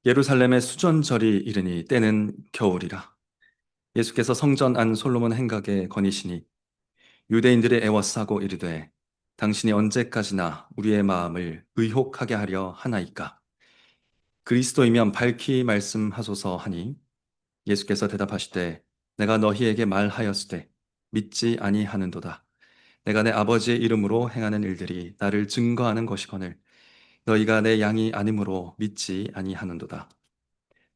예루살렘의 수전절이 이르니 때는 겨울이라. 예수께서 성전 안 솔로몬 행각에 거니시니 유대인들의 애워싸고 이르되 당신이 언제까지나 우리의 마음을 의혹하게 하려 하나이까. 그리스도이면 밝히 말씀하소서 하니 예수께서 대답하시되 내가 너희에게 말하였으되 믿지 아니하는도다. 내가 내 아버지의 이름으로 행하는 일들이 나를 증거하는 것이거늘 너희가 내 양이 아니므로 믿지 아니하는도다.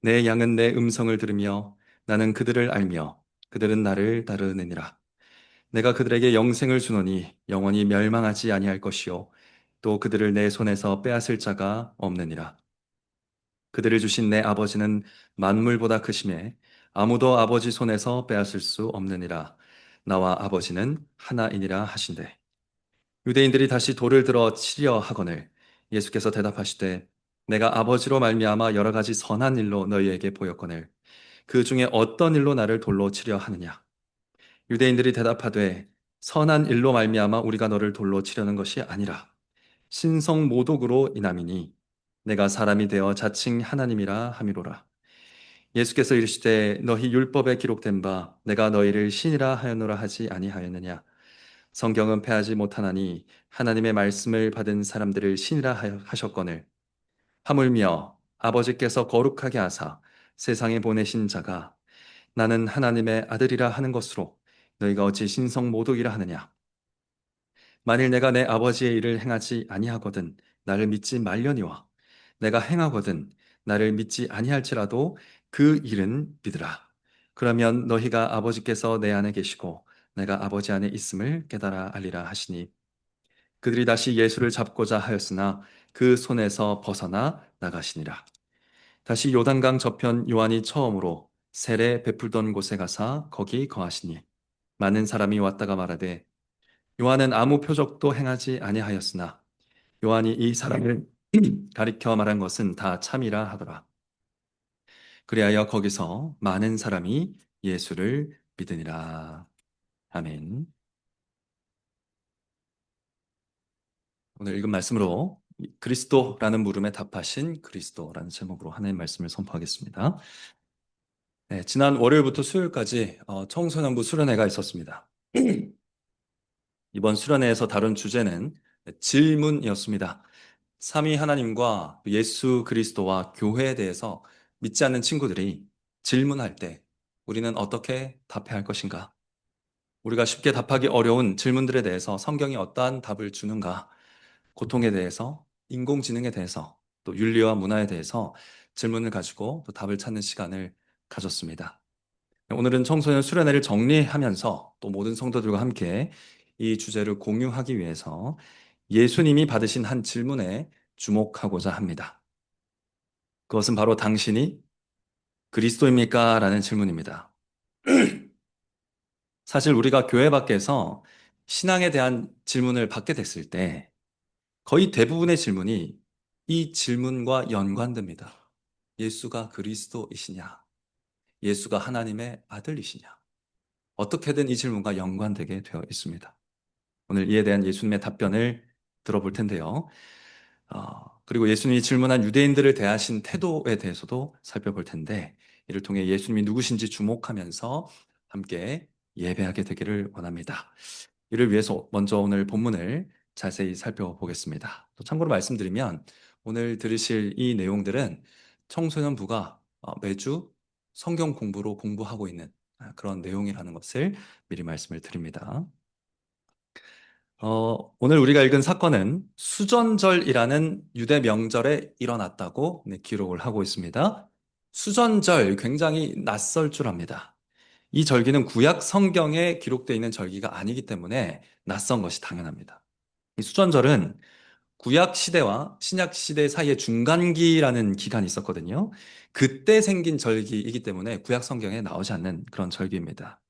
내 양은 내 음성을 들으며 나는 그들을 알며 그들은 나를 따르느니라. 내가 그들에게 영생을 주노니 영원히 멸망하지 아니할 것이요 또 그들을 내 손에서 빼앗을 자가 없느니라. 그들을 주신 내 아버지는 만물보다 크심에 아무도 아버지 손에서 빼앗을 수 없느니라. 나와 아버지는 하나이니라 하신대. 유대인들이 다시 돌을 들어 치려 하거늘 예수께서 대답하시되 내가 아버지로 말미암아 여러 가지 선한 일로 너희에게 보였거늘 그 중에 어떤 일로 나를 돌로 치려 하느냐. 유대인들이 대답하되 선한 일로 말미암아 우리가 너를 돌로 치려는 것이 아니라 신성 모독으로 인함이니 내가 사람이 되어 자칭 하나님이라 함이로라. 예수께서 이르시되 너희 율법에 기록된 바 내가 너희를 신이라 하였노라 하지 아니하였느냐. 성경은 패하지 못하나니 하나님의 말씀을 받은 사람들을 신이라 하셨거늘 하물며 아버지께서 거룩하게 하사 세상에 보내신 자가 나는 하나님의 아들이라 하는 것으로 너희가 어찌 신성 모독이라 하느냐. 만일 내가 내 아버지의 일을 행하지 아니하거든 나를 믿지 말려니와 내가 행하거든 나를 믿지 아니할지라도 그 일은 믿으라. 그러면 너희가 아버지께서 내 안에 계시고 내가 아버지 안에 있음을 깨달아 알리라 하시니 그들이 다시 예수를 잡고자 하였으나 그 손에서 벗어나 나가시니라. 다시 요단강 저편 요한이 처음으로 세례 베풀던 곳에 가사 거기 거하시니 많은 사람이 왔다가 말하되 요한은 아무 표적도 행하지 아니하였으나 요한이 이 사람을 가리켜 말한 것은 다 참이라 하더라. 그리하여 거기서 많은 사람이 예수를 믿으니라. 아멘. 오늘 읽은 말씀으로 그리스도라는 물음에 답하신 그리스도라는 제목으로 하나님 말씀을 선포하겠습니다. 네, 지난 월요일부터 수요일까지 청소년부 수련회가 있었습니다. 이번 수련회에서 다룬 주제는 질문이었습니다. 삼위 하나님과 예수 그리스도와 교회에 대해서 믿지 않는 친구들이 질문할 때 우리는 어떻게 답해야 할 것인가? 우리가 쉽게 답하기 어려운 질문들에 대해서 성경이 어떠한 답을 주는가? 고통에 대해서, 인공지능에 대해서, 또 윤리와 문화에 대해서 질문을 가지고 또 답을 찾는 시간을 가졌습니다. 오늘은 청소년 수련회를 정리하면서 또 모든 성도들과 함께 이 주제를 공유하기 위해서 예수님이 받으신 한 질문에 주목하고자 합니다. 그것은 바로 당신이 그리스도입니까? 라는 질문입니다. 사실 우리가 교회 밖에서 신앙에 대한 질문을 받게 됐을 때 거의 대부분의 질문이 이 질문과 연관됩니다. 예수가 그리스도이시냐? 예수가 하나님의 아들이시냐? 어떻게든 이 질문과 연관되게 되어 있습니다. 오늘 이에 대한 예수님의 답변을 들어볼 텐데요. 그리고 예수님이 질문한 유대인들을 대하신 태도에 대해서도 살펴볼 텐데 이를 통해 예수님이 누구신지 주목하면서 함께 예배하게 되기를 원합니다. 이를 위해서 먼저 오늘 본문을 자세히 살펴보겠습니다. 또 참고로 말씀드리면 오늘 들으실 이 내용들은 청소년부가 매주 성경 공부로 공부하고 있는 그런 내용이라는 것을 미리 말씀을 드립니다. 오늘 우리가 읽은 사건은 수전절이라는 유대 명절에 일어났다고 기록을 하고 있습니다. 수전절 굉장히 낯설 줄 압니다. 이 절기는 구약 성경에 기록되어 있는 절기가 아니기 때문에 낯선 것이 당연합니다. 이 수전절은 구약 시대와 신약 시대 사이의 중간기라는 기간이 있었거든요. 그때 생긴 절기이기 때문에 구약 성경에 나오지 않는 그런 절기입니다.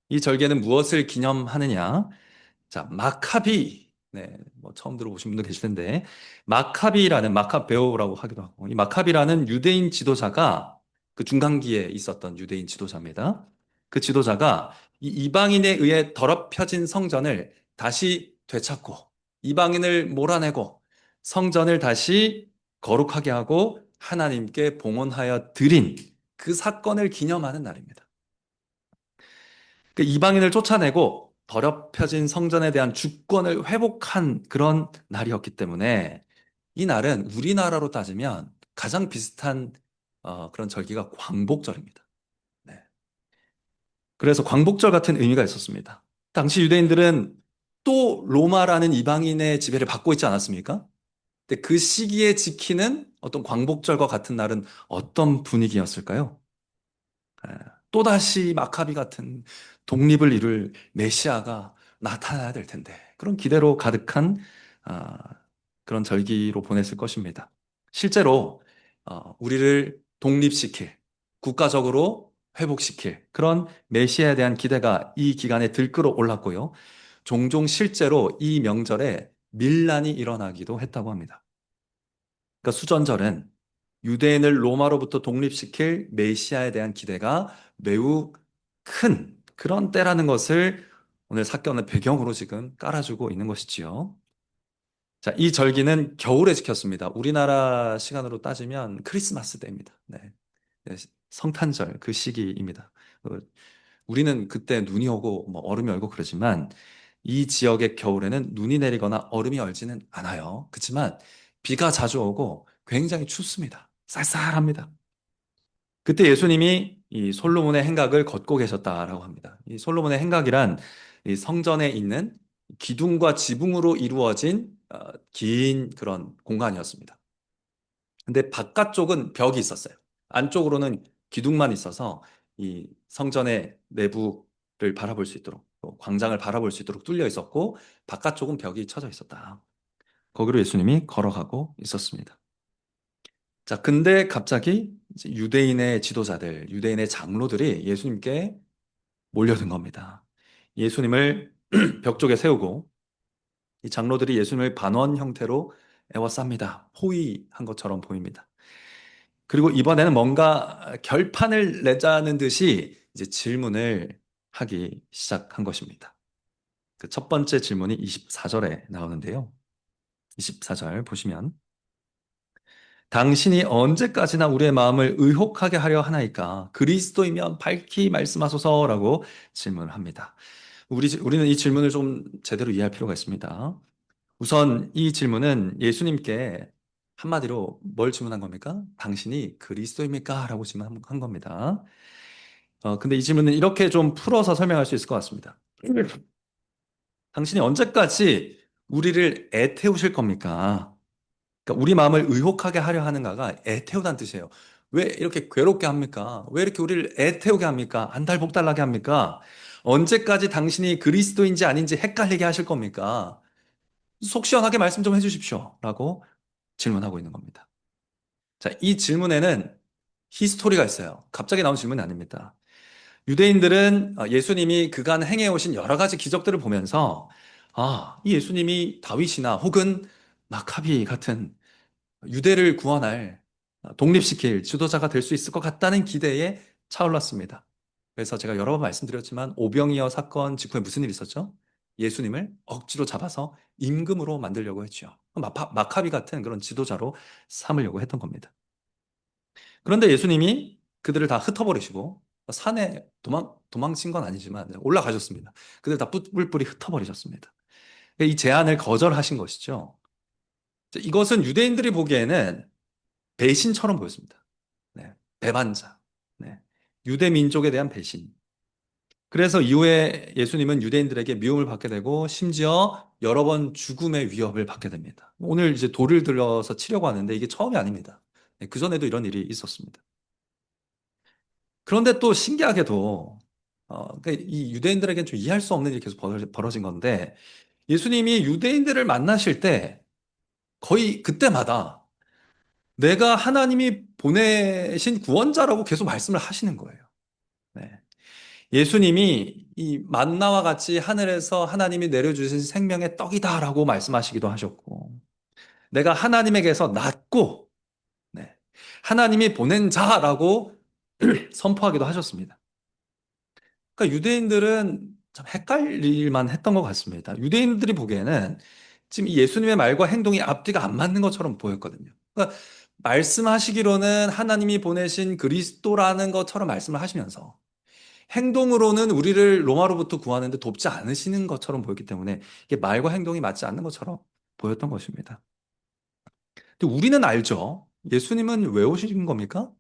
이 절기는 무엇을 기념하느냐? 자, 마카비. 네, 뭐 처음 들어보신 분도 계실 텐데, 마카비라는 마카베오라고 하기도 하고, 이 마카비라는 유대인 지도자가 그 중간기에 있었던 유대인 지도자입니다. 그 지도자가 이 이방인에 의해 더럽혀진 성전을 다시 되찾고, 이방인을 몰아내고, 성전을 다시 거룩하게 하고 하나님께 봉헌하여 드린 그 사건을 기념하는 날입니다. 그 이방인을 쫓아내고 더럽혀진 성전에 대한 주권을 회복한 그런 날이었기 때문에 이 날은 우리나라로 따지면 가장 비슷한 그런 절기가 광복절입니다. 네. 그래서 광복절 같은 의미가 있었습니다. 당시 유대인들은 또 로마라는 이방인의 지배를 받고 있지 않았습니까? 근데 그 시기에 지키는 어떤 광복절과 같은 날은 어떤 분위기였을까요? 예, 또다시 마카비 같은 독립을 이룰 메시아가 나타나야 될 텐데 그런 기대로 가득한 아, 그런 절기로 보냈을 것입니다. 실제로 우리를 독립시킬, 국가적으로 회복시킬 그런 메시아에 대한 기대가 이 기간에 들끓어 올랐고요. 종종 실제로 이 명절에 밀란이 일어나기도 했다고 합니다. 그러니까 수전절은 유대인을 로마로부터 독립시킬 메시아에 대한 기대가 매우 큰 그런 때라는 것을 오늘 사건의 배경으로 지금 깔아주고 있는 것이지요. 자, 이 절기는 겨울에 지켰습니다. 우리나라 시간으로 따지면 크리스마스 때입니다. 네. 네, 성탄절 그 시기입니다. 어, 우리는 그때 눈이 오고 뭐 얼음이 얼고 그러지만 이 지역의 겨울에는 눈이 내리거나 얼음이 얼지는 않아요. 그렇지만 비가 자주 오고 굉장히 춥습니다. 쌀쌀합니다. 그때 예수님이 이 솔로몬의 행각을 걷고 계셨다라고 합니다. 이 솔로몬의 행각이란 이 성전에 있는 기둥과 지붕으로 이루어진 긴 그런 공간이었습니다. 근데 바깥쪽은 벽이 있었어요. 안쪽으로는 기둥만 있어서 이 성전의 내부를 바라볼 수 있도록 또 광장을 바라볼 수 있도록 뚫려 있었고 바깥쪽은 벽이 쳐져 있었다. 거기로 예수님이 걸어가고 있었습니다. 자, 근데 갑자기 이제 유대인의 지도자들, 유대인의 장로들이 예수님께 몰려든 겁니다. 예수님을 벽 쪽에 세우고 이 장로들이 예수님을 반원 형태로 에워쌉니다. 포위한 것처럼 보입니다. 그리고 이번에는 뭔가 결판을 내자는 듯이 이제 질문을 하기 시작한 것입니다. 그 첫 번째 질문이 24절에 나오는데요. 24절 보시면 당신이 언제까지나 우리의 마음을 의혹하게 하려 하나이까? 그리스도이면 밝히 말씀하소서라고 질문을 합니다. 우리는 이 질문을 좀 제대로 이해할 필요가 있습니다. 우선 이 질문은 예수님께 한마디로 뭘 질문한 겁니까? 당신이 그리스도입니까? 라고 질문한 겁니다. 근데 이 질문은 이렇게 좀 풀어서 설명할 수 있을 것 같습니다. 당신이 언제까지 우리를 애태우실 겁니까? 그러니까 우리 마음을 의혹하게 하려 하는가가 애태우다는 뜻이에요. 왜 이렇게 괴롭게 합니까? 왜 이렇게 우리를 애태우게 합니까? 안달복달나게 합니까? 언제까지 당신이 그리스도인지 아닌지 헷갈리게 하실 겁니까? 속 시원하게 말씀 좀 해주십시오. 라고 질문하고 있는 겁니다. 자, 이 질문에는 히스토리가 있어요. 갑자기 나온 질문이 아닙니다. 유대인들은 예수님이 그간 행해오신 여러 가지 기적들을 보면서 이 예수님이 다윗이나 혹은 마카비 같은 유대를 구원할 독립시킬 지도자가 될 수 있을 것 같다는 기대에 차올랐습니다. 그래서 제가 여러 번 말씀드렸지만 오병이어 사건 직후에 무슨 일이 있었죠? 예수님을 억지로 잡아서 임금으로 만들려고 했죠. 마카비 같은 그런 지도자로 삼으려고 했던 겁니다. 그런데 예수님이 그들을 다 흩어버리시고 산에 도망친 건 아니지만 올라가셨습니다. 그들 다 뿔뿔이 흩어버리셨습니다. 이 제안을 거절하신 것이죠. 이것은 유대인들이 보기에는 배신처럼 보였습니다. 네, 배반자. 네, 유대 민족에 대한 배신. 그래서 이후에 예수님은 유대인들에게 미움을 받게 되고 심지어 여러 번 죽음의 위협을 받게 됩니다. 오늘 이제 돌을 들어서 치려고 하는데 이게 처음이 아닙니다. 네, 그전에도 이런 일이 있었습니다. 그런데 또 신기하게도 그러니까 이 유대인들에게는 좀 이해할 수 없는 일이 계속 벌어진 건데 예수님이 유대인들을 만나실 때 거의 그때마다 내가 하나님이 보내신 구원자라고 계속 말씀을 하시는 거예요. 네. 예수님이 이 만나와 같이 하늘에서 하나님이 내려주신 생명의 떡이다라고 말씀하시기도 하셨고, 내가 하나님에게서 났고, 네. 하나님이 보낸 자라고 선포하기도 하셨습니다. 그러니까 유대인들은 참 헷갈릴만 했던 것 같습니다. 유대인들이 보기에는 지금 이 예수님의 말과 행동이 앞뒤가 안 맞는 것처럼 보였거든요. 그러니까 말씀하시기로는 하나님이 보내신 그리스도라는 것처럼 말씀을 하시면서 행동으로는 우리를 로마로부터 구하는데 돕지 않으시는 것처럼 보였기 때문에 이게 말과 행동이 맞지 않는 것처럼 보였던 것입니다. 근데 우리는 알죠. 예수님은 왜 오신 겁니까?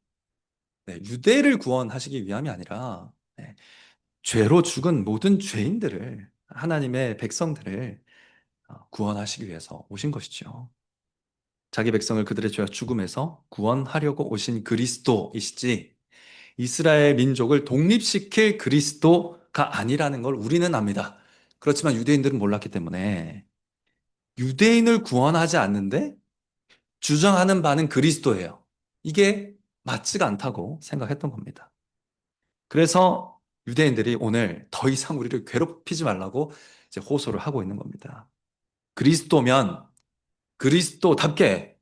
네, 유대를 구원하시기 위함이 아니라 네, 죄로 죽은 모든 죄인들을 하나님의 백성들을 구원하시기 위해서 오신 것이죠. 자기 백성을 그들의 죄와 죽음에서 구원하려고 오신 그리스도이시지 이스라엘 민족을 독립시킬 그리스도가 아니라는 걸 우리는 압니다. 그렇지만 유대인들은 몰랐기 때문에 유대인을 구원하지 않는데 주장하는 바는 그리스도예요. 이게 맞지가 않다고 생각했던 겁니다. 그래서 유대인들이 오늘 더 이상 우리를 괴롭히지 말라고 이제 호소를 하고 있는 겁니다. 그리스도면 그리스도답게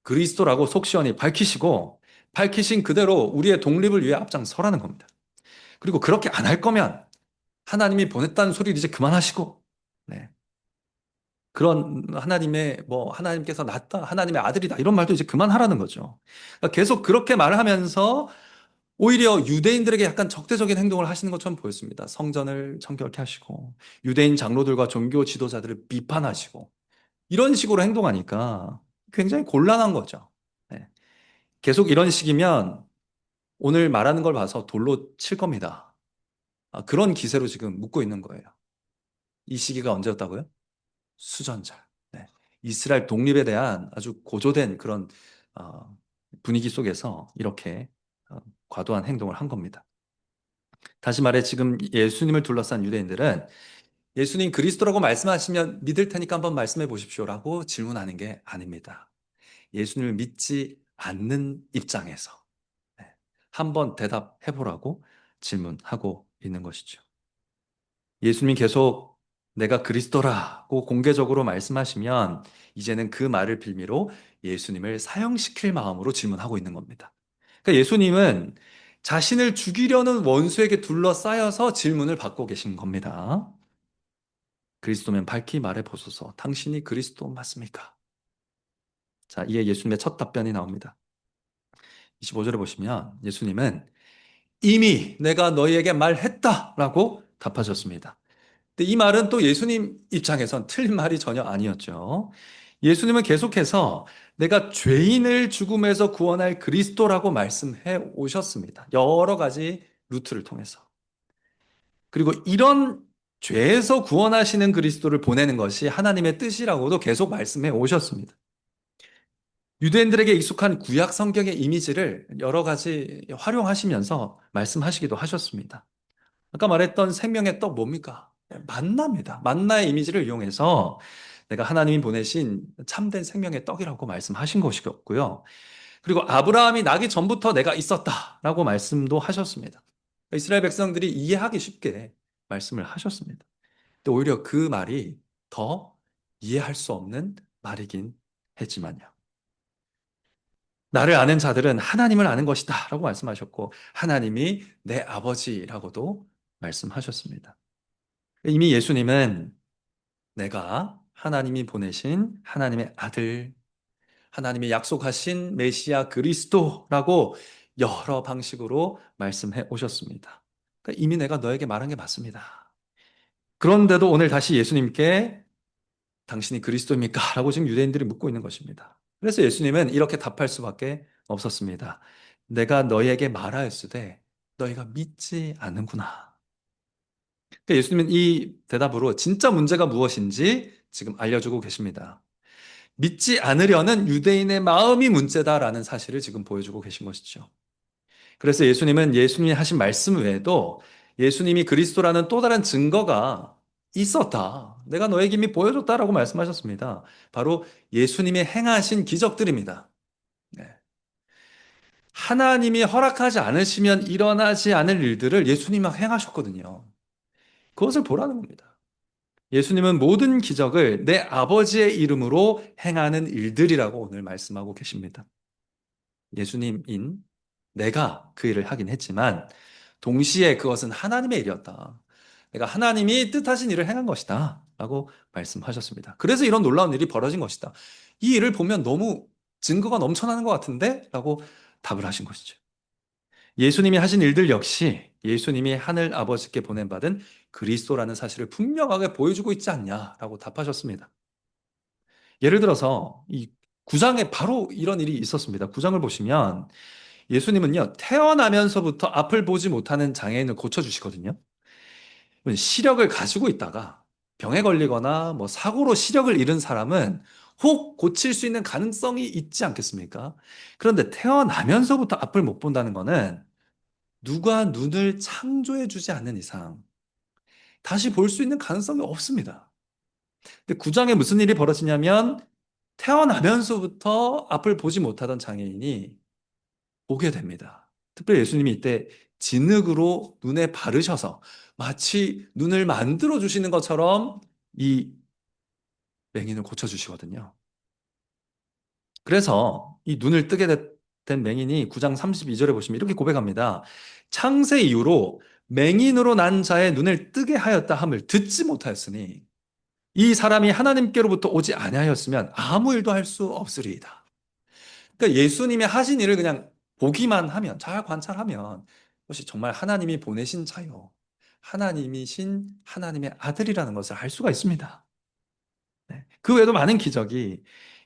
그리스도라고 속 시원히 밝히시고 밝히신 그대로 우리의 독립을 위해 앞장서라는 겁니다. 그리고 그렇게 안 할 거면 하나님이 보냈다는 소리를 이제 그만하시고, 네. 그런 하나님의 하나님께서 낳다 하나님의 아들이다 이런 말도 이제 그만하라는 거죠. 그러니까 계속 그렇게 말을 하면서 오히려 유대인들에게 약간 적대적인 행동을 하시는 것처럼 보였습니다. 성전을 정결케 하시고 유대인 장로들과 종교 지도자들을 비판하시고 이런 식으로 행동하니까 굉장히 곤란한 거죠. 네. 계속 이런 식이면 오늘 말하는 걸 봐서 돌로 칠 겁니다. 그런 기세로 지금 묻고 있는 거예요. 이 시기가 언제였다고요? 수전절. 네. 이스라엘 독립에 대한 아주 고조된 그런 어, 분위기 속에서 이렇게 과도한 행동을 한 겁니다. 다시 말해 지금 예수님을 둘러싼 유대인들은 예수님 그리스도라고 말씀하시면 믿을 테니까 한번 말씀해 보십시오라고 질문하는 게 아닙니다. 예수님을 믿지 않는 입장에서 네. 한번 대답해 보라고 질문하고 있는 것이죠. 예수님이 계속 내가 그리스도라고 공개적으로 말씀하시면 이제는 그 말을 빌미로 예수님을 사형시킬 마음으로 질문하고 있는 겁니다. 그러니까 예수님은 자신을 죽이려는 원수에게 둘러싸여서 질문을 받고 계신 겁니다. 그리스도면 밝히 말해 보소서. 당신이 그리스도 맞습니까? 자, 이에 예수님의 첫 답변이 나옵니다. 25절에 보시면 예수님은 이미 내가 너희에게 말했다라고 답하셨습니다. 근데 이 말은 또 예수님 입장에선 틀린 말이 전혀 아니었죠. 예수님은 계속해서 내가 죄인을 죽음에서 구원할 그리스도라고 말씀해 오셨습니다. 여러 가지 루트를 통해서. 그리고 이런 죄에서 구원하시는 그리스도를 보내는 것이 하나님의 뜻이라고도 계속 말씀해 오셨습니다. 유대인들에게 익숙한 구약 성경의 이미지를 여러 가지 활용하시면서 말씀하시기도 하셨습니다. 아까 말했던 생명의 떡 뭡니까? 만나입니다. 만나의 이미지를 이용해서 내가 하나님이 보내신 참된 생명의 떡이라고 말씀하신 것이었고요. 그리고 아브라함이 나기 전부터 내가 있었다라고 말씀도 하셨습니다. 이스라엘 백성들이 이해하기 쉽게 말씀을 하셨습니다. 근데 오히려 그 말이 더 이해할 수 없는 말이긴 했지만요. 나를 아는 자들은 하나님을 아는 것이다 라고 말씀하셨고 하나님이 내 아버지라고도 말씀하셨습니다. 이미 예수님은 내가 하나님이 보내신 하나님의 아들, 하나님이 약속하신 메시아 그리스도라고 여러 방식으로 말씀해 오셨습니다. 그러니까 이미 내가 너에게 말한 게 맞습니다. 그런데도 오늘 다시 예수님께 당신이 그리스도입니까? 라고 지금 유대인들이 묻고 있는 것입니다. 그래서 예수님은 이렇게 답할 수밖에 없었습니다. 내가 너희에게 말하였으되 너희가 믿지 않는구나. 그러니까 예수님은 이 대답으로 진짜 문제가 무엇인지 지금 알려주고 계십니다. 믿지 않으려는 유대인의 마음이 문제다라는 사실을 지금 보여주고 계신 것이죠. 그래서 예수님은 예수님이 하신 말씀 외에도 예수님이 그리스도라는 또 다른 증거가 있었다. 내가 너에게 이미 보여줬다라고 말씀하셨습니다. 바로 예수님이 행하신 기적들입니다. 네. 하나님이 허락하지 않으시면 일어나지 않을 일들을 예수님이 막 행하셨거든요. 그것을 보라는 겁니다. 예수님은 모든 기적을 내 아버지의 이름으로 행하는 일들이라고 오늘 말씀하고 계십니다. 예수님인 내가 그 일을 하긴 했지만 동시에 그것은 하나님의 일이었다. 내가 하나님이 뜻하신 일을 행한 것이다. 라고 말씀하셨습니다. 그래서 이런 놀라운 일이 벌어진 것이다. 이 일을 보면 너무 증거가 넘쳐나는 것 같은데? 라고 답을 하신 것이죠. 예수님이 하신 일들 역시 예수님이 하늘 아버지께 보낸받은 그리스도라는 사실을 분명하게 보여주고 있지 않냐라고 답하셨습니다. 예를 들어서 이 9장에 바로 이런 일이 있었습니다. 9장을 보시면 예수님은요, 태어나면서부터 앞을 보지 못하는 장애인을 고쳐주시거든요. 시력을 가지고 있다가 병에 걸리거나 뭐 사고로 시력을 잃은 사람은 혹 고칠 수 있는 가능성이 있지 않겠습니까? 그런데 태어나면서부터 앞을 못 본다는 거는 누가 눈을 창조해 주지 않는 이상 다시 볼 수 있는 가능성이 없습니다. 근데 9장에 무슨 일이 벌어지냐면 태어나면서부터 앞을 보지 못하던 장애인이 보게 됩니다. 특별히 예수님이 이때 진흙으로 눈에 바르셔서 마치 눈을 만들어 주시는 것처럼 이 맹인을 고쳐주시거든요. 그래서 이 눈을 뜨게 된 맹인이 9장 32절에 보시면 이렇게 고백합니다. 창세 이후로 맹인으로 난 자의 눈을 뜨게 하였다 함을 듣지 못하였으니 이 사람이 하나님께로부터 오지 아니하였으면 아무 일도 할 수 없으리이다. 그러니까 예수님이 하신 일을 그냥 보기만 하면, 잘 관찰하면 그것이 정말 하나님이 보내신 자요, 하나님이신 하나님의 아들이라는 것을 알 수가 있습니다. 네. 그 외에도 많은 기적이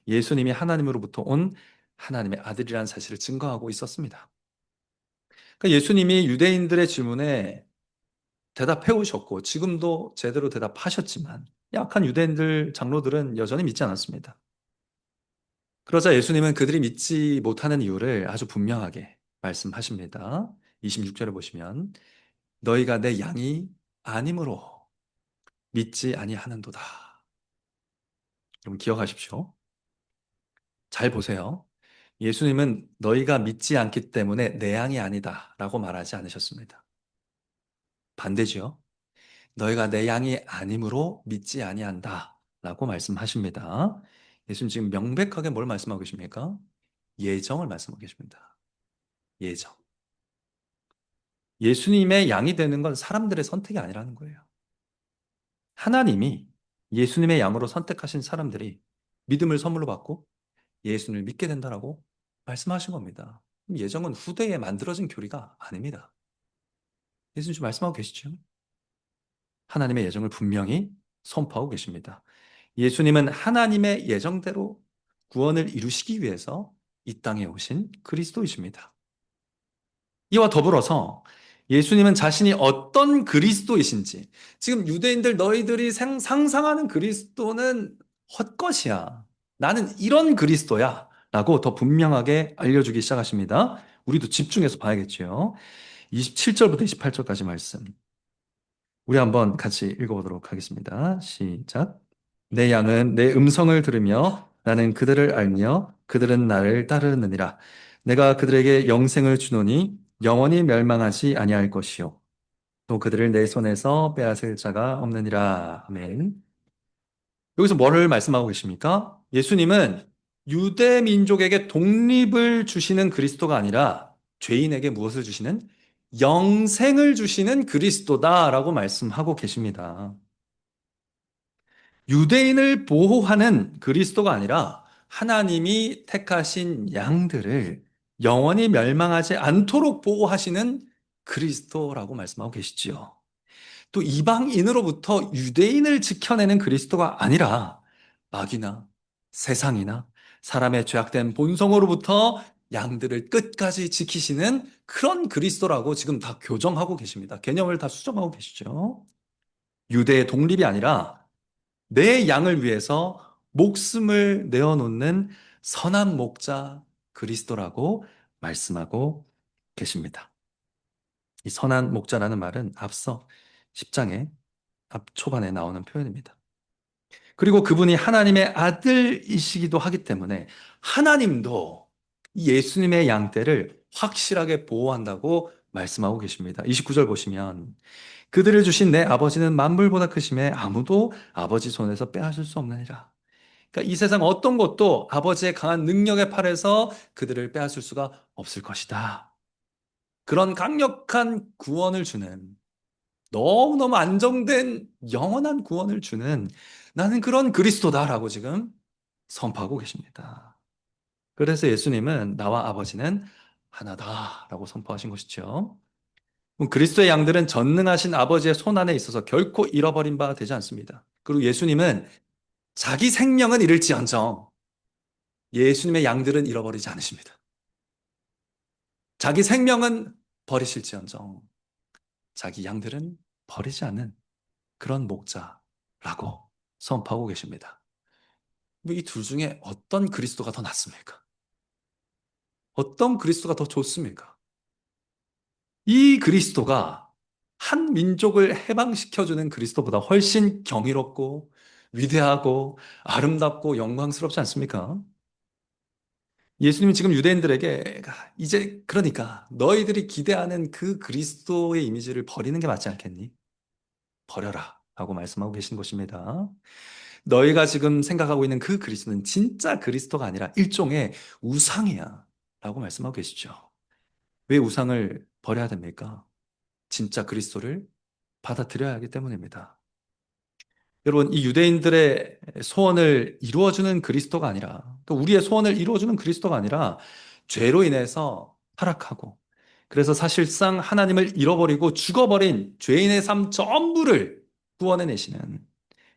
예수님이 하나님으로부터 온 하나님의 아들이라는 사실을 증거하고 있었습니다. 그러니까 예수님이 유대인들의 질문에 대답해 오셨고 지금도 제대로 대답하셨지만 약한 유대인들 장로들은 여전히 믿지 않았습니다. 그러자 예수님은 그들이 믿지 못하는 이유를 아주 분명하게 말씀하십니다. 26절을 보시면 너희가 내 양이 아님으로 믿지 아니하는도다. 여러분 기억하십시오. 잘 보세요. 예수님은 너희가 믿지 않기 때문에 내 양이 아니다 라고 말하지 않으셨습니다. 반대지요. 너희가 내 양이 아님으로 믿지 아니한다 라고 말씀하십니다. 예수님 지금 명백하게 뭘 말씀하고 계십니까? 예정을 말씀하고 계십니다. 예정. 예수님의 양이 되는 건 사람들의 선택이 아니라는 거예요. 하나님이 예수님의 양으로 선택하신 사람들이 믿음을 선물로 받고 예수님을 믿게 된다라고 말씀하신 겁니다. 예정은 후대에 만들어진 교리가 아닙니다. 예수님 지금 말씀하고 계시죠? 하나님의 예정을 분명히 선포하고 계십니다. 예수님은 하나님의 예정대로 구원을 이루시기 위해서 이 땅에 오신 그리스도이십니다. 이와 더불어서 예수님은 자신이 어떤 그리스도이신지, 지금 유대인들 너희들이 상상하는 그리스도는 헛것이야, 나는 이런 그리스도야 라고 더 분명하게 알려주기 시작하십니다. 우리도 집중해서 봐야겠죠. 27절부터 28절까지 말씀 우리 한번 같이 읽어보도록 하겠습니다. 시작. 내 양은 내 음성을 들으며 나는 그들을 알며 그들은 나를 따르느니라. 내가 그들에게 영생을 주노니 영원히 멸망하지 아니할 것이요 또 그들을 내 손에서 빼앗을 자가 없느니라. 아멘. 여기서 뭐를 말씀하고 계십니까? 예수님은 유대 민족에게 독립을 주시는 그리스도가 아니라 죄인에게 무엇을 주시는? 영생을 주시는 그리스도다라고 말씀하고 계십니다. 유대인을 보호하는 그리스도가 아니라 하나님이 택하신 양들을 영원히 멸망하지 않도록 보호하시는 그리스도라고 말씀하고 계시지요. 또 이방인으로부터 유대인을 지켜내는 그리스도가 아니라 마귀나 세상이나 사람의 죄악된 본성으로부터 양들을 끝까지 지키시는 그런 그리스도라고 지금 다 교정하고 계십니다. 개념을 다 수정하고 계시죠. 유대의 독립이 아니라 내 양을 위해서 목숨을 내어놓는 선한 목자 그리스도라고 말씀하고 계십니다. 이 선한 목자라는 말은 앞서 10장의 앞 초반에 나오는 표현입니다. 그리고 그분이 하나님의 아들이시기도 하기 때문에 하나님도 예수님의 양떼를 확실하게 보호한다고 말씀하고 계십니다. 29절 보시면 그들을 주신 내 아버지는 만물보다 크심에 아무도 아버지 손에서 빼앗을 수 없느니라. 그러니까 이 세상 어떤 것도 아버지의 강한 능력의 팔에서 그들을 빼앗을 수가 없을 것이다. 그런 강력한 구원을 주는, 너무너무 안정된 영원한 구원을 주는 나는 그런 그리스도다라고 지금 선포하고 계십니다. 그래서 예수님은 나와 아버지는 하나다라고 선포하신 것이죠. 그럼 그리스도의 양들은 전능하신 아버지의 손 안에 있어서 결코 잃어버린 바 되지 않습니다. 그리고 예수님은 자기 생명은 잃을지언정 예수님의 양들은 잃어버리지 않으십니다. 자기 생명은 버리실지언정 자기 양들은 버리지 않는 그런 목자라고 선포하고 계십니다. 이 둘 중에 어떤 그리스도가 더 낫습니까? 어떤 그리스도가 더 좋습니까? 이 그리스도가 한 민족을 해방시켜주는 그리스도보다 훨씬 경이롭고 위대하고 아름답고 영광스럽지 않습니까? 예수님이 지금 유대인들에게 이제 그러니까 너희들이 기대하는 그 그리스도의 이미지를 버리는 게 맞지 않겠니? 버려라 라고 말씀하고 계신 것입니다. 너희가 지금 생각하고 있는 그 그리스도는 진짜 그리스도가 아니라 일종의 우상이야 라고 말씀하고 계시죠. 왜 우상을 버려야 됩니까? 진짜 그리스도를 받아들여야 하기 때문입니다. 여러분, 이 유대인들의 소원을 이루어주는 그리스도가 아니라, 또 우리의 소원을 이루어주는 그리스도가 아니라, 죄로 인해서 타락하고, 그래서 사실상 하나님을 잃어버리고 죽어버린 죄인의 삶 전부를 구원해내시는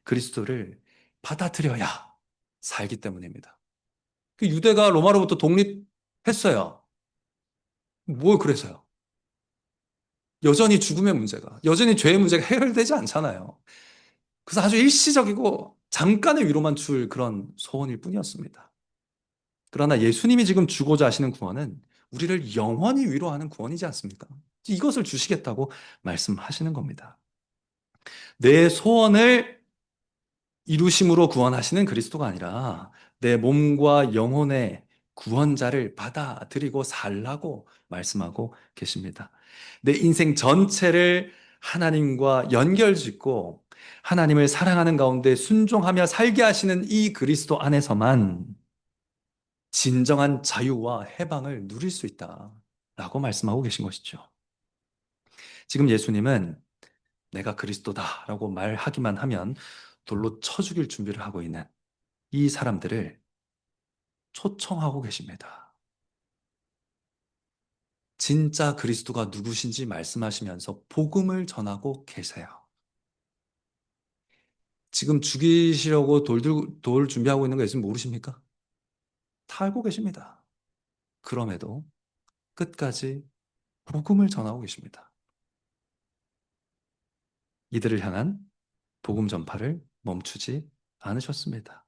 그리스도를 받아들여야 살기 때문입니다. 그 유대가 로마로부터 독립했어요. 뭘 그래서요? 여전히 죽음의 문제가, 여전히 죄의 문제가 해결되지 않잖아요. 그래서 아주 일시적이고 잠깐의 위로만 줄 그런 소원일 뿐이었습니다. 그러나 예수님이 지금 주고자 하시는 구원은 우리를 영원히 위로하는 구원이지 않습니까? 이것을 주시겠다고 말씀하시는 겁니다. 내 소원을 이루심으로 구원하시는 그리스도가 아니라 내 몸과 영혼의 구원자를 받아들이고 살라고 말씀하고 계십니다. 내 인생 전체를 하나님과 연결짓고 하나님을 사랑하는 가운데 순종하며 살게 하시는 이 그리스도 안에서만 진정한 자유와 해방을 누릴 수 있다라고 말씀하고 계신 것이죠. 지금 예수님은 내가 그리스도다라고 말하기만 하면 돌로 쳐 죽일 준비를 하고 있는 이 사람들을 초청하고 계십니다. 진짜 그리스도가 누구신지 말씀하시면서 복음을 전하고 계세요. 지금 죽이시려고 돌 준비하고 있는 거 예수님 모르십니까? 다 알고 계십니다. 그럼에도 끝까지 복음을 전하고 계십니다. 이들을 향한 복음 전파를 멈추지 않으셨습니다.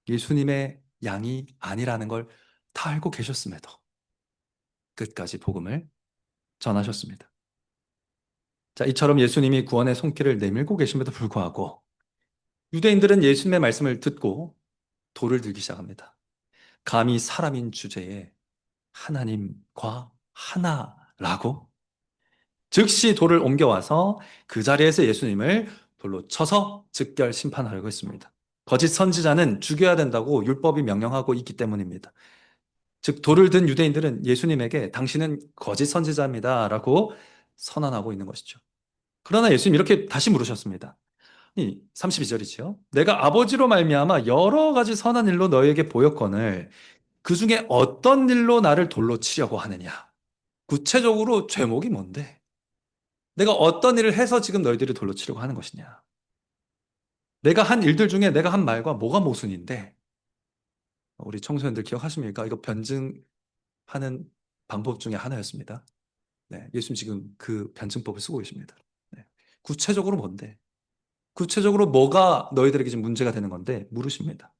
예수님의 양이 아니라는 걸 다 알고 계셨음에도 끝까지 복음을 전하셨습니다. 자, 이처럼 예수님이 구원의 손길을 내밀고 계심에도 불구하고 유대인들은 예수님의 말씀을 듣고 돌을 들기 시작합니다. 감히 사람인 주제에 하나님과 하나라고 즉시 돌을 옮겨와서 그 자리에서 예수님을 돌로 쳐서 즉결 심판하려고 했습니다. 거짓 선지자는 죽여야 된다고 율법이 명령하고 있기 때문입니다. 즉 돌을 든 유대인들은 예수님에게 당신은 거짓 선지자입니다 라고 선언하고 있는 것이죠. 그러나 예수님 이렇게 다시 물으셨습니다. 32절이지요. 내가 아버지로 말미암아 여러 가지 선한 일로 너희에게 보였거늘 그 중에 어떤 일로 나를 돌로 치려고 하느냐? 구체적으로 죄목이 뭔데? 내가 어떤 일을 해서 지금 너희들이 돌로 치려고 하는 것이냐? 내가 한 일들 중에 내가 한 말과 뭐가 모순인데? 우리 청소년들 기억하십니까? 이거 변증하는 방법 중에 하나였습니다. 네, 예수님 지금 그 변증법을 쓰고 계십니다. 네. 구체적으로 뭔데? 구체적으로 뭐가 너희들에게 지금 문제가 되는 건데 물으십니다.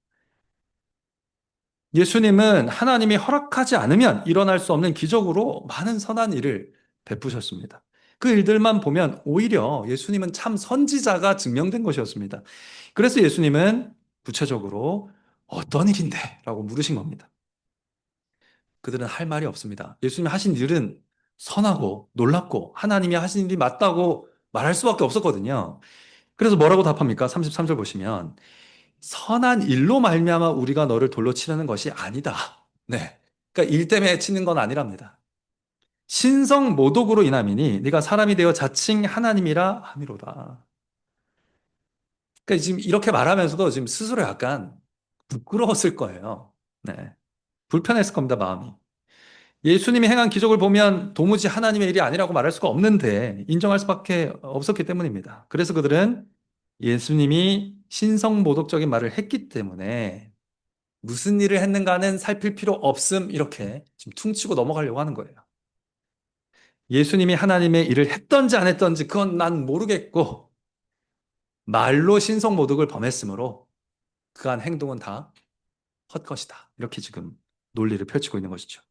예수님은 하나님이 허락하지 않으면 일어날 수 없는 기적으로 많은 선한 일을 베푸셨습니다. 그 일들만 보면 오히려 예수님은 참 선지자가 증명된 것이었습니다. 그래서 예수님은 구체적으로 어떤 일인데? 라고 물으신 겁니다. 그들은 할 말이 없습니다. 예수님이 하신 일은 선하고 놀랍고 하나님이 하신 일이 맞다고 말할 수밖에 없었거든요. 그래서 뭐라고 답합니까? 33절 보시면 선한 일로 말미암아 우리가 너를 돌로 치려는 것이 아니다. 네. 그러니까 일 때문에 치는 건 아니랍니다. 신성 모독으로 인함이니 네가 사람이 되어 자칭 하나님이라 함이로다. 그러니까 지금 이렇게 말하면서도 지금 스스로 약간 부끄러웠을 거예요. 네. 불편했을 겁니다, 마음이. 예수님이 행한 기적을 보면 도무지 하나님의 일이 아니라고 말할 수가 없는데 인정할 수밖에 없었기 때문입니다. 그래서 그들은 예수님이 신성모독적인 말을 했기 때문에 무슨 일을 했는가는 살필 필요 없음 이렇게 지금 퉁치고 넘어가려고 하는 거예요. 예수님이 하나님의 일을 했던지 안 했던지 그건 난 모르겠고 말로 신성모독을 범했으므로 그한 행동은 다 헛것이다. 이렇게 지금 논리를 펼치고 있는 것이죠.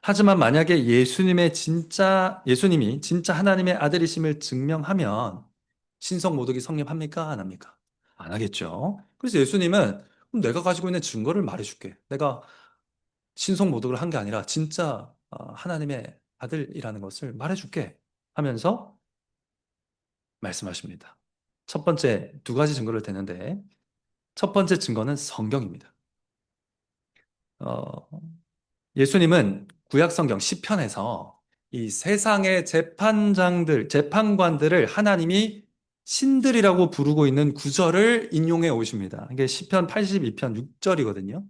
하지만 만약에 예수님이 진짜 하나님의 아들이심을 증명하면 신성 모독이 성립합니까? 안 합니까? 안 하겠죠. 그래서 예수님은 그럼 내가 가지고 있는 증거를 말해줄게. 내가 신성 모독을 한 게 아니라 진짜 하나님의 아들이라는 것을 말해줄게 하면서 말씀하십니다. 첫 번째 두 가지 증거를 대는데 첫 번째 증거는 성경입니다. 어, 예수님은 구약 성경 시편에서 이 세상의 재판관들을 하나님이 신들이라고 부르고 있는 구절을 인용해 오십니다. 이게 시편 82편 6절이거든요.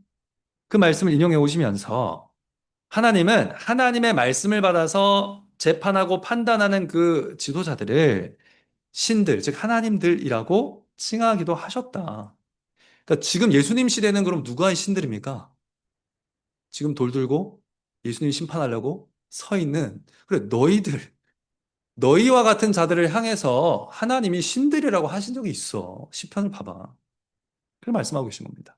그 말씀을 인용해 오시면서 하나님은 하나님의 말씀을 받아서 재판하고 판단하는 그 지도자들을 신들, 즉 하나님들이라고 칭하기도 하셨다. 그러니까 지금 예수님 시대는 그럼 누가 신들입니까? 지금 돌 들고 예수님 심판하려고 서 있는, 그래, 너희와 같은 자들을 향해서 하나님이 신들이라고 하신 적이 있어. 시편을 봐봐. 그걸 말씀하고 계신 겁니다.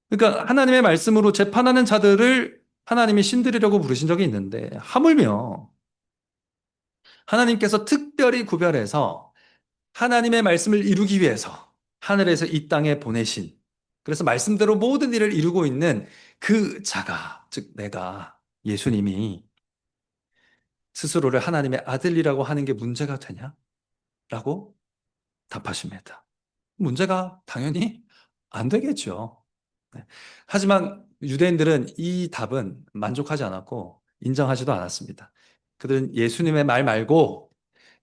그러니까 하나님의 말씀으로 재판하는 자들을 하나님이 신들이라고 부르신 적이 있는데, 하물며 하나님께서 특별히 구별해서 하나님의 말씀을 이루기 위해서 하늘에서 이 땅에 보내신, 그래서 말씀대로 모든 일을 이루고 있는 그 자가, 즉 내가, 예수님이 스스로를 하나님의 아들이라고 하는 게 문제가 되냐? 라고 답하십니다. 문제가 당연히 안 되겠죠. 네. 하지만 유대인들은 이 답은 만족하지 않았고 인정하지도 않았습니다. 그들은 예수님의 말 말고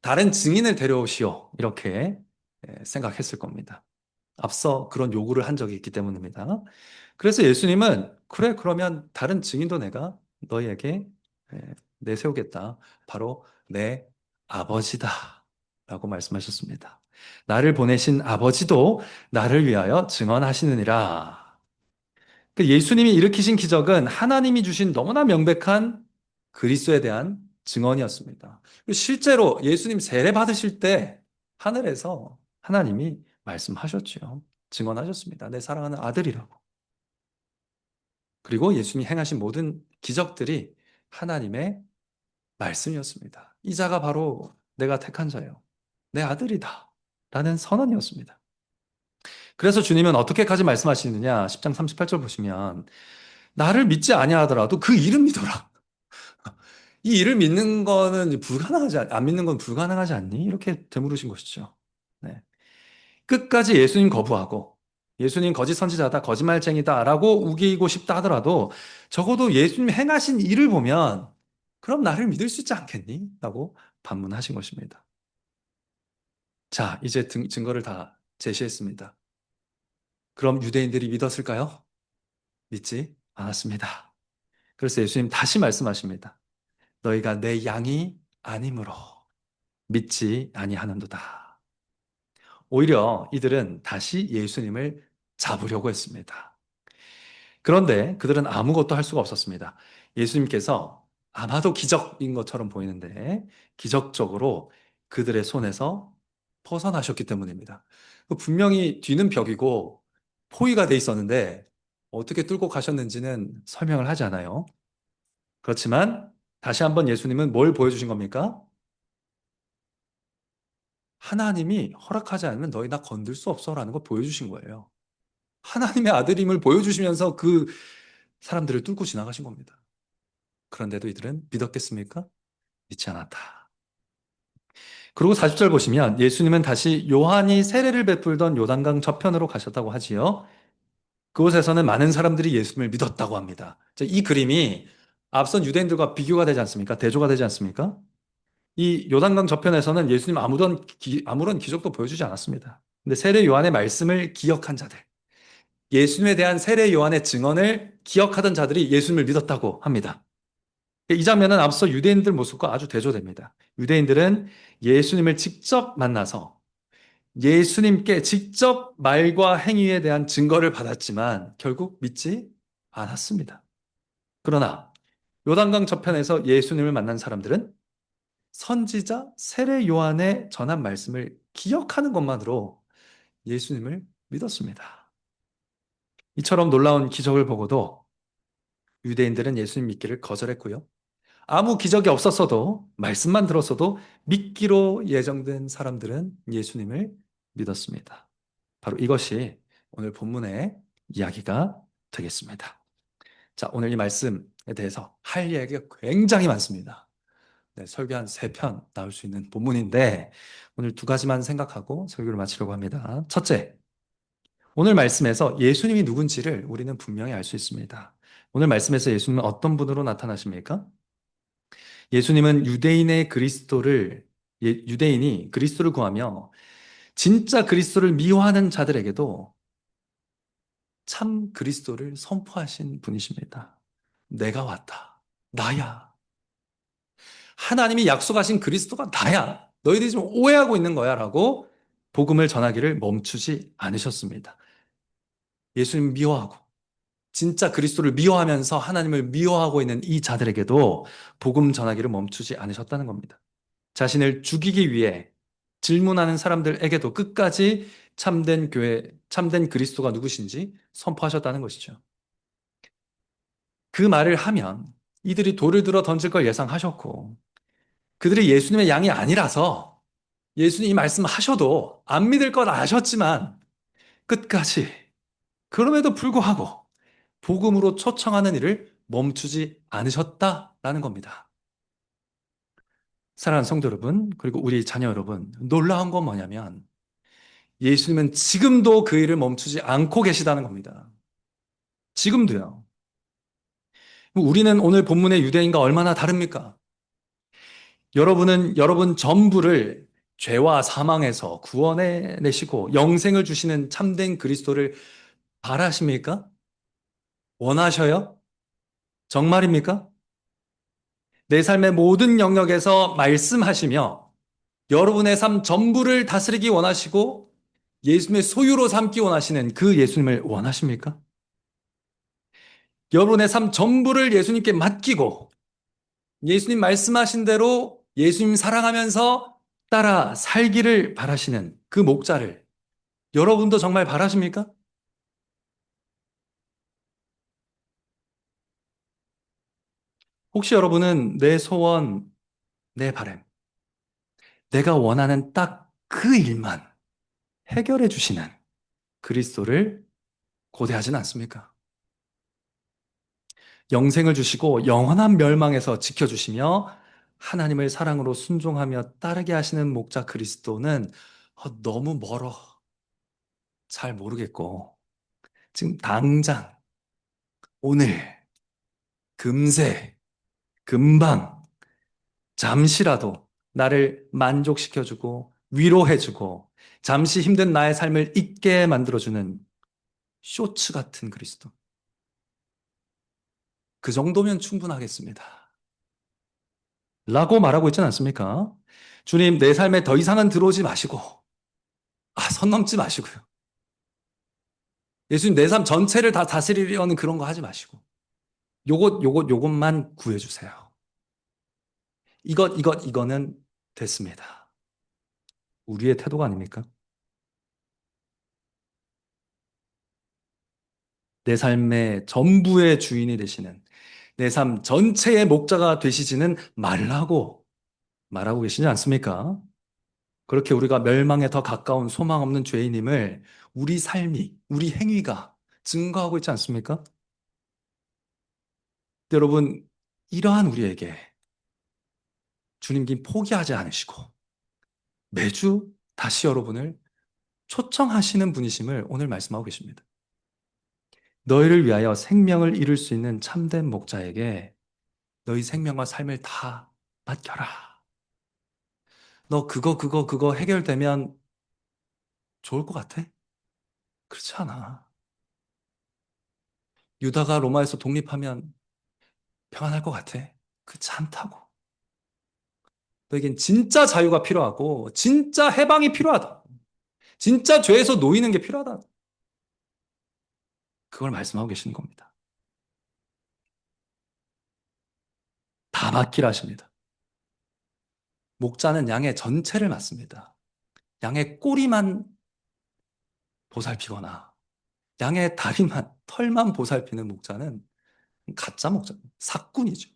다른 증인을 데려오시오. 이렇게 생각했을 겁니다. 앞서 그런 요구를 한 적이 있기 때문입니다. 그래서 예수님은 그래, 그러면 다른 증인도 내가 너희에게 내세우겠다. 바로 내 아버지다. 라고 말씀하셨습니다. 나를 보내신 아버지도 나를 위하여 증언하시느니라. 그 예수님이 일으키신 기적은 하나님이 주신 너무나 명백한 그리스도에 대한 증언이었습니다. 실제로 예수님 세례 받으실 때 하늘에서 하나님이 말씀하셨죠. 증언하셨습니다. 내 사랑하는 아들이라고. 그리고 예수님이 행하신 모든 기적들이 하나님의 말씀이었습니다. 이 자가 바로 내가 택한 자요. 내 아들이다. 라는 선언이었습니다. 그래서 주님은 어떻게까지 말씀하시느냐? 10장 38절 보시면 나를 믿지 아니하더라도 그 일을 믿어라. 이 일을 믿는 거는 안 믿는 건 불가능하지 않니? 이렇게 되물으신 것이죠. 네. 끝까지 예수님 거부하고 예수님 거짓 선지자다, 거짓말쟁이다라고 우기고 싶다 하더라도 적어도 예수님 행하신 일을 보면 그럼 나를 믿을 수 있지 않겠니? 라고 반문하신 것입니다. 자, 이제 증거를 다 제시했습니다. 그럼 유대인들이 믿었을까요? 믿지 않았습니다. 그래서 예수님 다시 말씀하십니다. 너희가 내 양이 아니므로 믿지 아니하는도다. 오히려 이들은 다시 예수님을 잡으려고 했습니다. 그런데 그들은 아무것도 할 수가 없었습니다. 예수님께서 아마도 기적인 것처럼 보이는데 기적적으로 그들의 손에서 벗어나셨기 때문입니다. 분명히 뒤는 벽이고 포위가 돼 있었는데 어떻게 뚫고 가셨는지는 설명을 하지 않아요. 그렇지만 다시 한번 예수님은 뭘 보여주신 겁니까? 하나님이 허락하지 않으면 너희 나 건들 수 없어라는 걸 보여주신 거예요. 하나님의 아들임을 보여주시면서 그 사람들을 뚫고 지나가신 겁니다. 그런데도 이들은 믿었겠습니까? 믿지 않았다. 그리고 40절 보시면 예수님은 다시 요한이 세례를 베풀던 요단강 저편으로 가셨다고 하지요. 그곳에서는 많은 사람들이 예수님을 믿었다고 합니다. 이 그림이 앞선 유대인들과 비교가 되지 않습니까? 대조가 되지 않습니까? 이 요단강 저편에서는 예수님 아무런 기적도 보여주지 않았습니다. 근데 세례 요한의 말씀을 기억한 자들, 예수님에 대한 세례 요한의 증언을 기억하던 자들이 예수님을 믿었다고 합니다. 이 장면은 앞서 유대인들 모습과 아주 대조됩니다. 유대인들은 예수님을 직접 만나서 예수님께 직접 말과 행위에 대한 증거를 받았지만 결국 믿지 않았습니다. 그러나 요단강 저편에서 예수님을 만난 사람들은 선지자 세례 요한의 전한 말씀을 기억하는 것만으로 예수님을 믿었습니다. 이처럼 놀라운 기적을 보고도 유대인들은 예수님 믿기를 거절했고요. 아무 기적이 없었어도 말씀만 들었어도 믿기로 예정된 사람들은 예수님을 믿었습니다. 바로 이것이 오늘 본문의 이야기가 되겠습니다. 자, 오늘 이 말씀에 대해서 할 이야기가 굉장히 많습니다. 네, 설교 한 3편 나올 수 있는 본문인데 오늘 2가지만 생각하고 설교를 마치려고 합니다. 첫째, 오늘 말씀에서 예수님이 누군지를 우리는 분명히 알 수 있습니다. 오늘 말씀에서 예수님은 어떤 분으로 나타나십니까? 예수님은 유대인이 그리스도를 구하며 진짜 그리스도를 미워하는 자들에게도 참 그리스도를 선포하신 분이십니다. 내가 왔다. 나야. 하나님이 약속하신 그리스도가 나야. 너희들이 지금 오해하고 있는 거야. 라고 복음을 전하기를 멈추지 않으셨습니다. 예수님 미워하고 진짜 그리스도를 미워하면서 하나님을 미워하고 있는 이 자들에게도 복음 전하기를 멈추지 않으셨다는 겁니다. 자신을 죽이기 위해 질문하는 사람들에게도 끝까지 참된 교회, 참된 그리스도가 누구신지 선포하셨다는 것이죠. 그 말을 하면 이들이 돌을 들어 던질 걸 예상하셨고 그들이 예수님의 양이 아니라서 예수님이 말씀하셔도 안 믿을 걸 아셨지만 끝까지 그럼에도 불구하고 복음으로 초청하는 일을 멈추지 않으셨다라는 겁니다. 사랑하는 성도 여러분, 그리고 우리 자녀 여러분, 놀라운 건 뭐냐면 예수님은 지금도 그 일을 멈추지 않고 계시다는 겁니다. 지금도요. 우리는 오늘 본문의 유대인과 얼마나 다릅니까? 여러분은 여러분 전부를 죄와 사망에서 구원해 내시고 영생을 주시는 참된 그리스도를 바라십니까? 원하셔요? 정말입니까? 내 삶의 모든 영역에서 말씀하시며 여러분의 삶 전부를 다스리기 원하시고 예수님의 소유로 삼기 원하시는 그 예수님을 원하십니까? 여러분의 삶 전부를 예수님께 맡기고 예수님 말씀하신 대로 예수님 사랑하면서 따라 살기를 바라시는 그 목자를 여러분도 정말 바라십니까? 혹시 여러분은 내 소원, 내 바람, 내가 원하는 딱 그 일만 해결해 주시는 그리스도를 고대하진 않습니까? 영생을 주시고 영원한 멸망에서 지켜주시며 하나님을 사랑으로 순종하며 따르게 하시는 목자 그리스도는 너무 멀어. 잘 모르겠고 지금 당장 오늘 금세 금방 잠시라도 나를 만족시켜주고 위로해주고 잠시 힘든 나의 삶을 잊게 만들어주는 쇼츠 같은 그리스도. 그 정도면 충분하겠습니다. 라고 말하고 있지 않습니까? 주님, 내 삶에 더 이상은 들어오지 마시고, 선 넘지 마시고요. 예수님, 내 삶 전체를 다 다스리려는 그런 거 하지 마시고, 요것만 구해주세요. 이거는 됐습니다. 우리의 태도가 아닙니까? 내 삶의 전부의 주인이 되시는, 내 삶 전체의 목자가 되시지는 말라고 말하고 계시지 않습니까? 그렇게 우리가 멸망에 더 가까운 소망 없는 죄인임을 우리 삶이, 우리 행위가 증거하고 있지 않습니까? 여러분, 이러한 우리에게 주님께 포기하지 않으시고 매주 다시 여러분을 초청하시는 분이심을 오늘 말씀하고 계십니다. 너희를 위하여 생명을 잃을 수 있는 참된 목자에게 너희 생명과 삶을 다 맡겨라. 너 그거 해결되면 좋을 것 같아? 그렇지 않아. 유다가 로마에서 독립하면 평안할 것 같아? 그렇지 않다고. 너에겐 진짜 자유가 필요하고 진짜 해방이 필요하다. 진짜 죄에서 놓이는 게 필요하다. 그걸 말씀하고 계시는 겁니다. 다 맡기라 하십니다. 목자는 양의 전체를 맡습니다. 양의 꼬리만 보살피거나 양의 다리만, 털만 보살피는 목자는 가짜 목자, 사꾼이죠.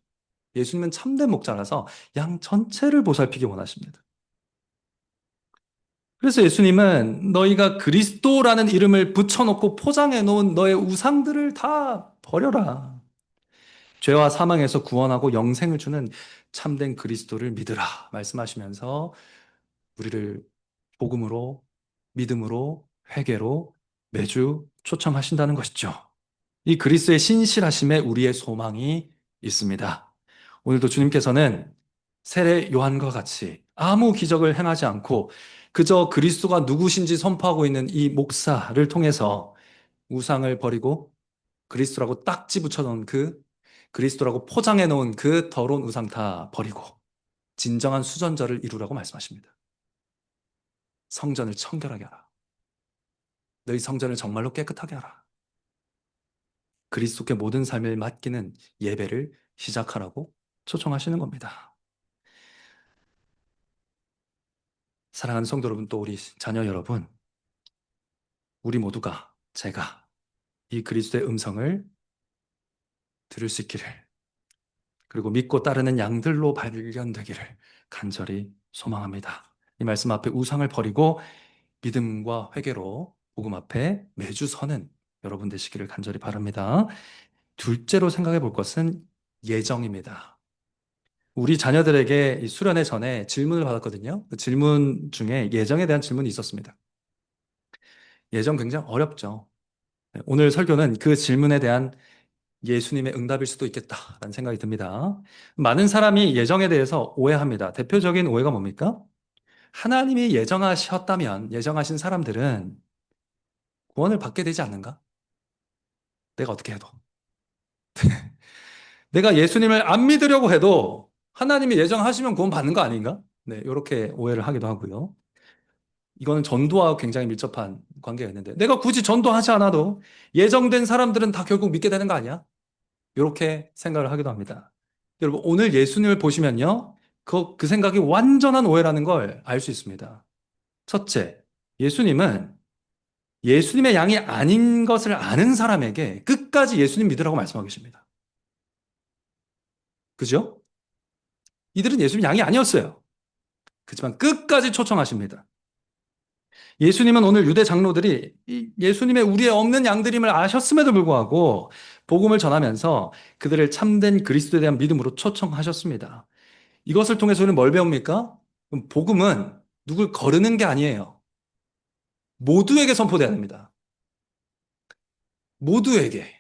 예수님은 참된 목자라서 양 전체를 보살피기 원하십니다. 그래서 예수님은 너희가 그리스도라는 이름을 붙여놓고 포장해 놓은 너의 우상들을 다 버려라. 죄와 사망에서 구원하고 영생을 주는 참된 그리스도를 믿으라. 말씀하시면서 우리를 복음으로, 믿음으로, 회개로 매주 초청하신다는 것이죠. 이 그리스도의 신실하심에 우리의 소망이 있습니다. 오늘도 주님께서는 세례 요한과 같이 아무 기적을 행하지 않고 그저 그리스도가 누구신지 선포하고 있는 이 목사를 통해서 우상을 버리고 그리스도라고 딱지 붙여놓은 그 그리스도라고 포장해 놓은 그 더러운 우상 다 버리고 진정한 수전절을 이루라고 말씀하십니다. 성전을 청결하게 하라. 너희 성전을 정말로 깨끗하게 하라. 그리스도께 모든 삶을 맡기는 예배를 시작하라고 초청하시는 겁니다. 사랑하는 성도 여러분, 또 우리 자녀 여러분, 우리 모두가, 제가 이 그리스도의 음성을 들을 수 있기를, 그리고 믿고 따르는 양들로 발견되기를 간절히 소망합니다. 이 말씀 앞에 우상을 버리고 믿음과 회개로 복음 앞에 매주 서는 여러분 되시기를 간절히 바랍니다. 둘째로 생각해 볼 것은 예정입니다. 우리 자녀들에게 이 수련회 전에 질문을 받았거든요. 그 질문 중에 예정에 대한 질문이 있었습니다. 예정 굉장히 어렵죠. 오늘 설교는 그 질문에 대한 예수님의 응답일 수도 있겠다라는 생각이 듭니다. 많은 사람이 예정에 대해서 오해합니다. 대표적인 오해가 뭡니까? 하나님이 예정하셨다면 예정하신 사람들은 구원을 받게 되지 않는가? 내가 어떻게 해도. 내가 예수님을 안 믿으려고 해도 하나님이 예정하시면 구원 받는 거 아닌가? 네, 이렇게 오해를 하기도 하고요. 이거는 전도와 굉장히 밀접한 관계가 있는데 내가 굳이 전도하지 않아도 예정된 사람들은 다 결국 믿게 되는 거 아니야? 이렇게 생각을 하기도 합니다. 여러분, 오늘 예수님을 보시면요. 그 생각이 완전한 오해라는 걸 알 수 있습니다. 첫째, 예수님은 예수님의 양이 아닌 것을 아는 사람에게 끝까지 예수님 믿으라고 말씀하고 계십니다. 그죠? 이들은 예수님 양이 아니었어요. 그렇지만 끝까지 초청하십니다. 예수님은 오늘 유대 장로들이 예수님의 우리의 없는 양들임을 아셨음에도 불구하고 복음을 전하면서 그들을 참된 그리스도에 대한 믿음으로 초청하셨습니다. 이것을 통해서 우리는 뭘 배웁니까? 복음은 누굴 거르는 게 아니에요. 모두에게 선포돼야 됩니다. 모두에게.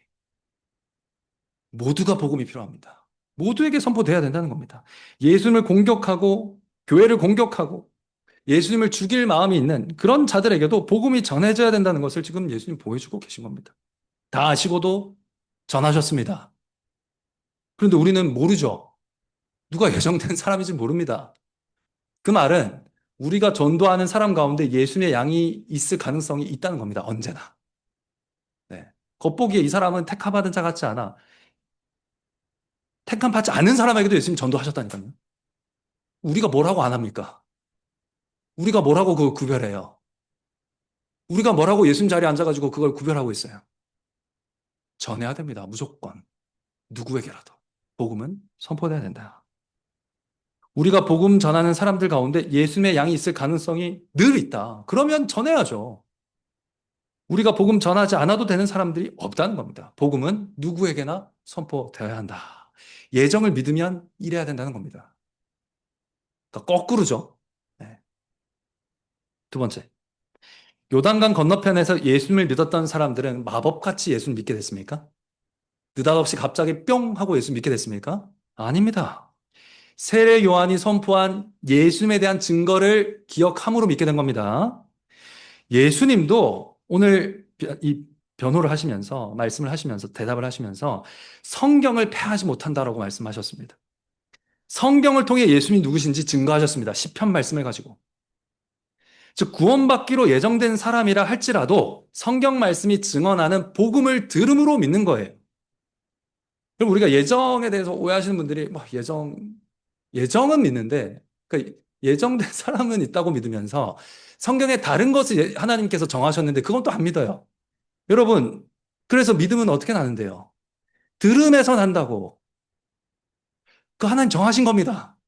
모두가 복음이 필요합니다. 모두에게 선포돼야 된다는 겁니다. 예수님을 공격하고 교회를 공격하고 예수님을 죽일 마음이 있는 그런 자들에게도 복음이 전해져야 된다는 것을 지금 예수님 보여주고 계신 겁니다. 다 아시고도 전하셨습니다. 그런데 우리는 모르죠. 누가 예정된 사람인지 모릅니다. 그 말은 우리가 전도하는 사람 가운데 예수님의 양이 있을 가능성이 있다는 겁니다. 언제나. 네. 겉보기에 이 사람은 택함받은 자 같지 않아. 택함 받지 않은 사람에게도 예수님 전도하셨다니까요. 우리가 뭐라고 안 합니까? 우리가 뭐라고 그걸 구별해요? 우리가 뭐라고 예수님 자리에 앉아가지고 그걸 구별하고 있어요? 전해야 됩니다. 무조건. 누구에게라도. 복음은 선포돼야 된다. 우리가 복음 전하는 사람들 가운데 예수님의 양이 있을 가능성이 늘 있다. 그러면 전해야죠. 우리가 복음 전하지 않아도 되는 사람들이 없다는 겁니다. 복음은 누구에게나 선포되어야 한다. 예정을 믿으면 이래야 된다는 겁니다. 그러니까 거꾸로죠. 네. 두 번째, 요단강 건너편에서 예수님을 믿었던 사람들은 마법같이 예수를 믿게 됐습니까? 느닷없이 갑자기 뿅 하고 예수 믿게 됐습니까? 아닙니다. 세례 요한이 선포한 예수님에 대한 증거를 기억함으로 믿게 된 겁니다. 예수님도 오늘 이 변호를 하시면서, 말씀을 하시면서, 대답을 하시면서 성경을 폐하지 못한다라고 말씀하셨습니다. 성경을 통해 예수님이 누구신지 증거하셨습니다. 시편 말씀을 가지고. 즉, 구원받기로 예정된 사람이라 할지라도 성경 말씀이 증언하는 복음을 들음으로 믿는 거예요. 그럼 우리가 예정에 대해서 오해하시는 분들이 뭐 예정은 믿는데, 그러니까 예정된 사람은 있다고 믿으면서 성경에 다른 것을 하나님께서 정하셨는데 그건 또 안 믿어요. 여러분, 그래서 믿음은 어떻게 나는데요? 들음에서 난다고. 그 하나님 정하신 겁니다.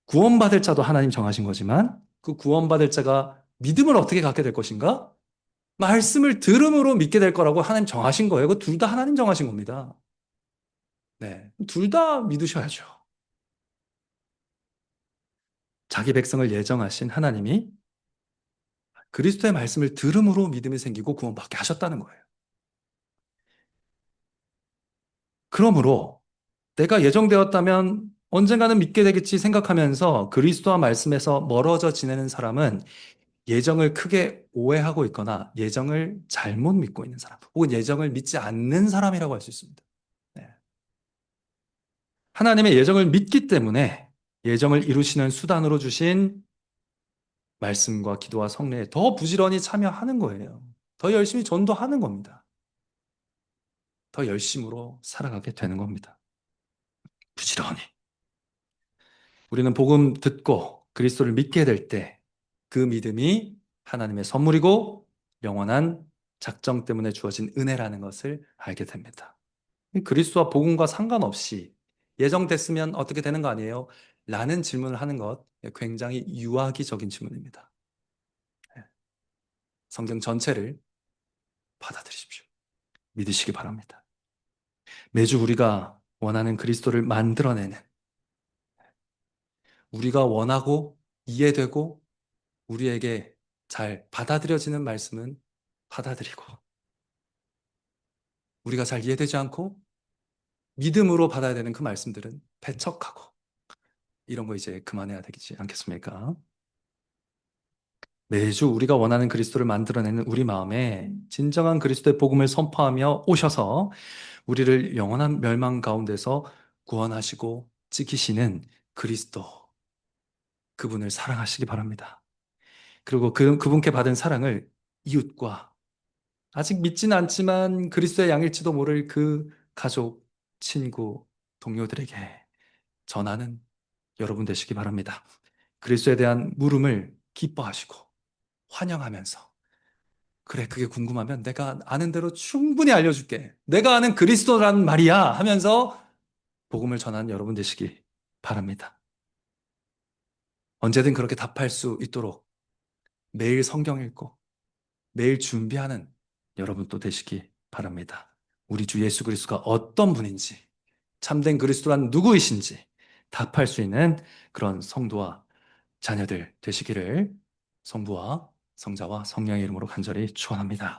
구원받을 자도 하나님 정하신 거지만 그 구원받을 자가 믿음을 어떻게 갖게 될 것인가? 말씀을 들음으로 믿게 될 거라고 하나님 정하신 거예요. 그 둘 다 하나님 정하신 겁니다. 네. 둘 다 믿으셔야죠. 자기 백성을 예정하신 하나님이 그리스도의 말씀을 들음으로 믿음이 생기고 구원받게 하셨다는 거예요. 그러므로 내가 예정되었다면 언젠가는 믿게 되겠지 생각하면서 그리스도와 말씀에서 멀어져 지내는 사람은 예정을 크게 오해하고 있거나 예정을 잘못 믿고 있는 사람, 혹은 예정을 믿지 않는 사람이라고 할 수 있습니다. 네. 하나님의 예정을 믿기 때문에 예정을 이루시는 수단으로 주신 말씀과 기도와 성례에 더 부지런히 참여하는 거예요. 더 열심히 전도하는 겁니다. 더 열심으로 살아가게 되는 겁니다. 부지런히. 우리는 복음 듣고 그리스도를 믿게 될 때 그 믿음이 하나님의 선물이고 영원한 작정 때문에 주어진 은혜라는 것을 알게 됩니다. 그리스도와 복음과 상관없이 예정됐으면 어떻게 되는 거 아니에요? 라는 질문을 하는 것 굉장히 유아기적인 질문입니다. 성경 전체를 받아들이십시오. 믿으시기 바랍니다. 매주 우리가 원하는 그리스도를 만들어내는, 우리가 원하고 이해되고 우리에게 잘 받아들여지는 말씀은 받아들이고, 우리가 잘 이해되지 않고 믿음으로 받아야 되는 그 말씀들은 배척하고, 이런 거 이제 그만해야 되지 않겠습니까? 매주 우리가 원하는 그리스도를 만들어내는 우리 마음에 진정한 그리스도의 복음을 선포하며 오셔서 우리를 영원한 멸망 가운데서 구원하시고 지키시는 그리스도, 그분을 사랑하시기 바랍니다. 그리고 그분께 받은 사랑을 이웃과 아직 믿지는 않지만 그리스도의 양일지도 모를 그 가족, 친구, 동료들에게 전하는 여러분 되시기 바랍니다. 그리스도에 대한 물음을 기뻐하시고 환영하면서, 그래, 그게 궁금하면 내가 아는 대로 충분히 알려줄게. 내가 아는 그리스도란 말이야 하면서 복음을 전하는 여러분 되시기 바랍니다. 언제든 그렇게 답할 수 있도록 매일 성경 읽고 매일 준비하는 여러분 또 되시기 바랍니다. 우리 주 예수 그리스도가 어떤 분인지, 참된 그리스도란 누구이신지 답할 수 있는 그런 성도와 자녀들 되시기를 성부와 성자와 성령의 이름으로 간절히 축원합니다.